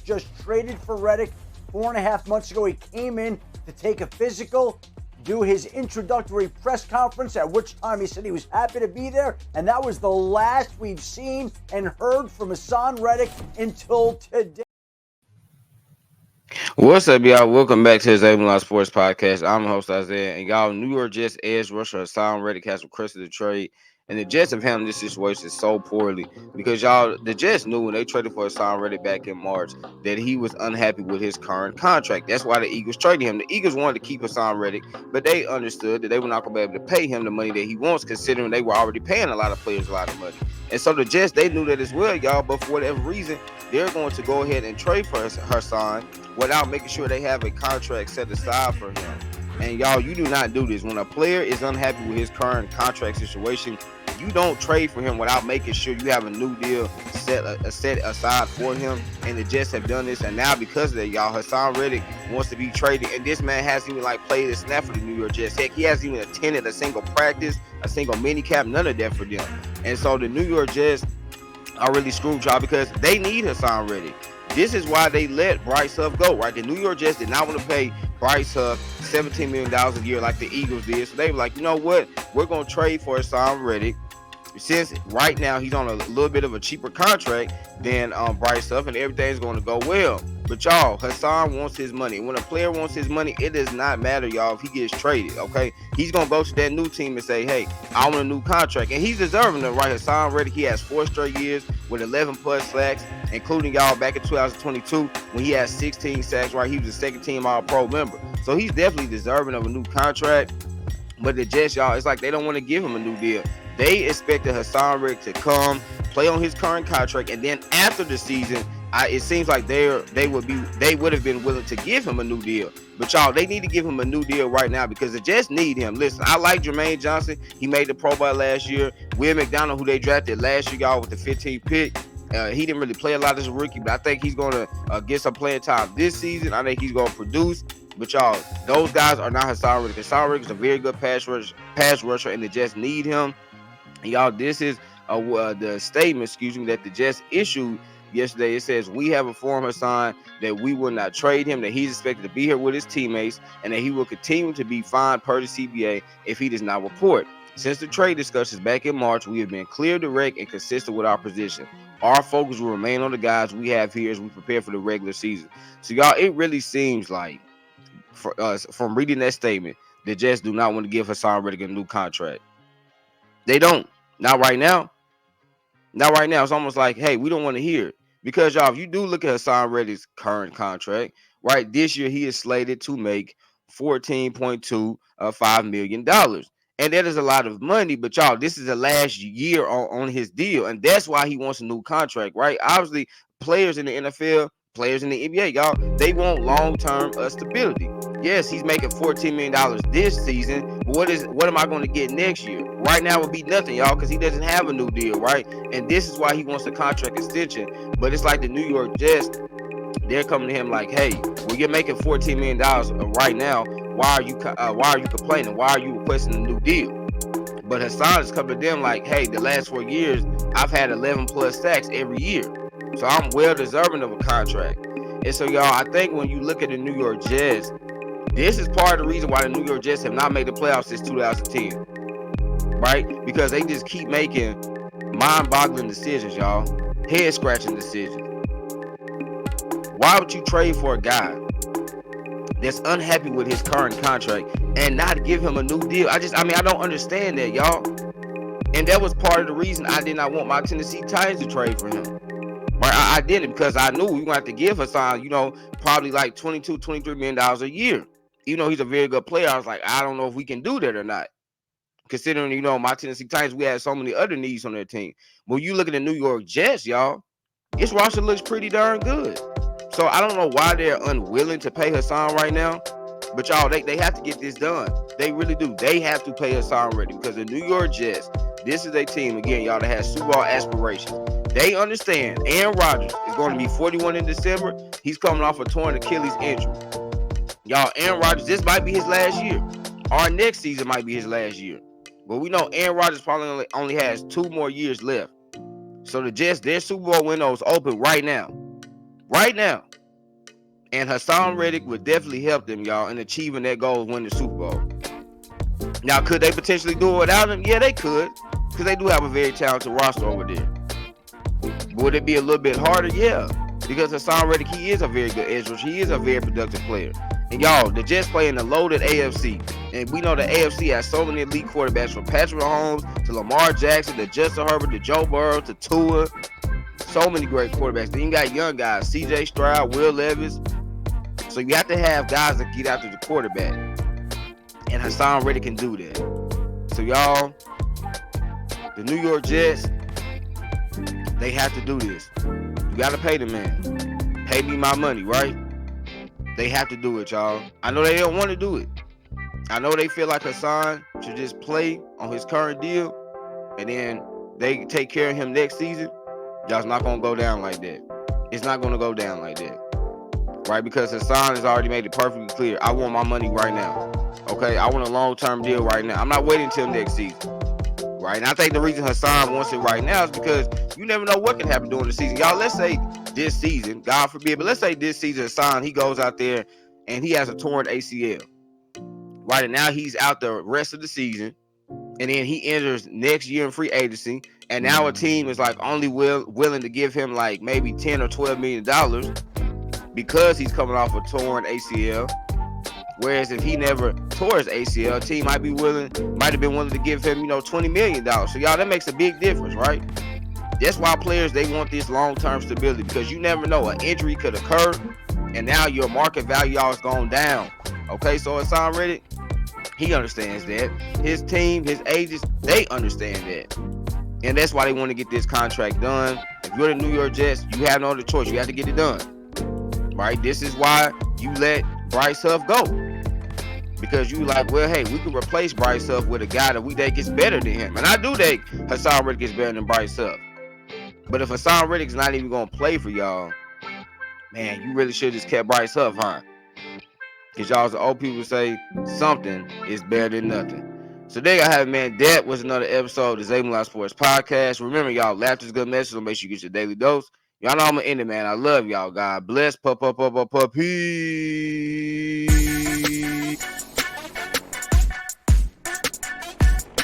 just traded for Reddick 4.5 months ago. He came in to take a physical, do his introductory press conference, at which time he said he was happy to be there. And that was the last we've seen and heard from Haason Reddick until today. What's up, y'all? Welcome back to the Zabulon Sports Podcast. I'm the host, Isaiah. And y'all, New York Jets edge rusher Haason Reddick has requested a trade. And the Jets have handled this situation so poorly because, y'all, the Jets knew when they traded for Haason Reddick back in March that he was unhappy with his current contract. That's why the Eagles traded him. The Eagles wanted to keep Haason Reddick, but they understood that they were not going to be able to pay him the money that he wants, considering they were already paying a lot of players a lot of money. And so the Jets, they knew that as well, y'all, but for whatever reason, they're going to go ahead and trade for Haason without making sure they have a contract set aside for him. And y'all, you do not do this. When a player is unhappy with his current contract situation, you don't trade for him without making sure you have a new deal set aside for him. And the Jets have done this. And now because of that, y'all, Haason Reddick wants to be traded. And this man hasn't even played a snap for the New York Jets. Heck, he hasn't even attended a single practice, a single minicamp, none of that for them. And so the New York Jets are really screwed, y'all, because they need Haason Reddick. This is why they let Bryce Huff go, right? The New York Jets did not want to pay Bryce Huff $17 million a year like the Eagles did. So they were like, you know what? We're going to trade for Haason Reddick. Since right now he's on a little bit of a cheaper contract than Bryce Huff, and everything's going to go well. But y'all, Haason wants his money. When a player wants his money, it does not matter, y'all, if he gets traded, okay? He's going to go to that new team and say, hey, I want a new contract. And he's deserving of it, right? Haason Reddick, he has 4 straight years with 11+ sacks, including, y'all, back in 2022 when he had 16 sacks, right? He was a second-team All-Pro member. So he's definitely deserving of a new contract. But the Jets, y'all, it's like they don't want to give him a new deal. They expected Haason Reddick to come, play on his current contract, and then after the season, it seems like they would have been willing to give him a new deal. But y'all, they need to give him a new deal right now because the Jets need him. Listen, I like Jermaine Johnson. He made the Pro Bowl last year. Will McDonald, who they drafted last year, y'all, with the 15th pick. He didn't really play a lot as a rookie, but I think he's going to get some playing time this season. I think he's going to produce. But y'all, those guys are not Haason Reddick. Haason Reddick is a very good pass rusher, and the Jets need him. Y'all, this is the statement, that the Jets issued yesterday. It says, we have informed Haason that we will not trade him, that he's expected to be here with his teammates, and that he will continue to be fined per the CBA if he does not report. Since the trade discussions back in March, we have been clear, direct, and consistent with our position. Our focus will remain on the guys we have here as we prepare for the regular season. So, y'all, it really seems like, for us, from reading that statement, the Jets do not want to give Haason Reddick a new contract. They don't. Not right now. Not right now. It's almost like, hey, we don't want to hear it. Because, y'all, if you do look at Haason Reddick's current contract, right, this year he is slated to make $14.25 million. And that is a lot of money. But, y'all, this is the last year on his deal. And that's why he wants a new contract, right? Obviously, players in the NFL, players in the NBA, y'all, they want long-term stability. Yes, he's making $14 million this season, but what am I going to get next year? Right now would be nothing, y'all, because he doesn't have a new deal, right? And this is why he wants a contract extension. But it's like the New York Jets, they're coming to him like, hey, well, you're making $14 million right now. Why are you complaining? Why are you requesting a new deal? But Haason is coming to them like, hey, the last 4 years, I've had 11+ sacks every year. So I'm well deserving of a contract. And so, y'all, I think when you look at the New York Jets, this is part of the reason why the New York Jets have not made the playoffs since 2010, right? Because they just keep making mind-boggling decisions, y'all. Head-scratching decisions. Why would you trade for a guy that's unhappy with his current contract and not give him a new deal? I don't understand that, y'all. And that was part of the reason I did not want my Tennessee Titans to trade for him. Right? I didn't, because I knew we were going to have to give Haason, probably like $22, $23 million a year. Even though he's a very good player, I was like, I don't know if we can do that or not. Considering, my Tennessee Titans, we had so many other needs on their team. When you look at the New York Jets, y'all, this roster looks pretty darn good. So I don't know why they're unwilling to pay Haason right now. But, y'all, they have to get this done. They really do. They have to pay Haason Reddick, because the New York Jets, this is a team, again, y'all, that has Super Bowl aspirations. They understand Aaron Rodgers is going to be 41 in December. He's coming off a torn Achilles injury. Y'all, Aaron Rodgers, this might be his last year. Our next season might be his last year. But we know Aaron Rodgers probably only has 2 more years left. So the Jets, their Super Bowl window is open right now. right now. And Haason Reddick would definitely help them, y'all, in achieving that goal of winning the Super Bowl. Now, could they potentially do it without him? Yeah, they could, because they do have a very talented roster over there. Would it be a little bit harder? Yeah, because Haason Reddick, he is a very good edge rusher. He is a very productive player. And y'all, the Jets play in the loaded AFC. And we know the AFC has so many elite quarterbacks, from Patrick Mahomes to Lamar Jackson to Justin Herbert to Joe Burrow to Tua. So many great quarterbacks. Then you got young guys, C.J. Stroud, Will Levis. So you have to have guys that get after the quarterback. And Haason Reddick can do that. So y'all, the New York Jets, they have to do this. You got to pay the man. Pay me my money, right? They have to do it, y'all. I know they don't want to do it. I know they feel like Haason should just play on his current deal, and then they take care of him next season. Y'all, it's not going to go down like that. It's not going to go down like that. Right? Because Haason has already made it perfectly clear. I want my money right now. Okay? I want a long-term deal right now. I'm not waiting until next season. Right? And I think the reason Haason wants it right now is because you never know what can happen during the season. Y'all, let's say this season, God forbid, but let's say this season, Haason, he goes out there and he has a torn ACL. Right? And now he's out the rest of the season. And then he enters next year in free agency. And now a team is like only willing to give him like maybe $10 or $12 million because he's coming off a torn ACL. Whereas if he never tore his ACL, a team might have been willing to give him, $20 million. So y'all, that makes a big difference, right? That's why players, they want this long-term stability, because you never know, an injury could occur, and now your market value y'all is going down. Okay, so Haason Reddick, he understands that. His team, his agents, they understand that. And that's why they want to get this contract done. If you're the New York Jets, you have no other choice. You have to get it done. Right? This is why you let Bryce Huff go. Because you like, well, hey, we can replace Bryce Huff with a guy that we think is better than him. And I do think Haason Reddick is better than Bryce Huff. But if Haason Reddick's not even going to play for y'all, man, you really should have just kept Bryce Huff, huh? Because y'all, as the old people say, something is better than nothing. So there you have it, man. That was another episode of the Zabulon Sports Podcast. Remember, y'all, laughter's good medicine, so make sure you get your daily dose. Y'all know I'm going to end it, man. I love y'all. God bless. Peace.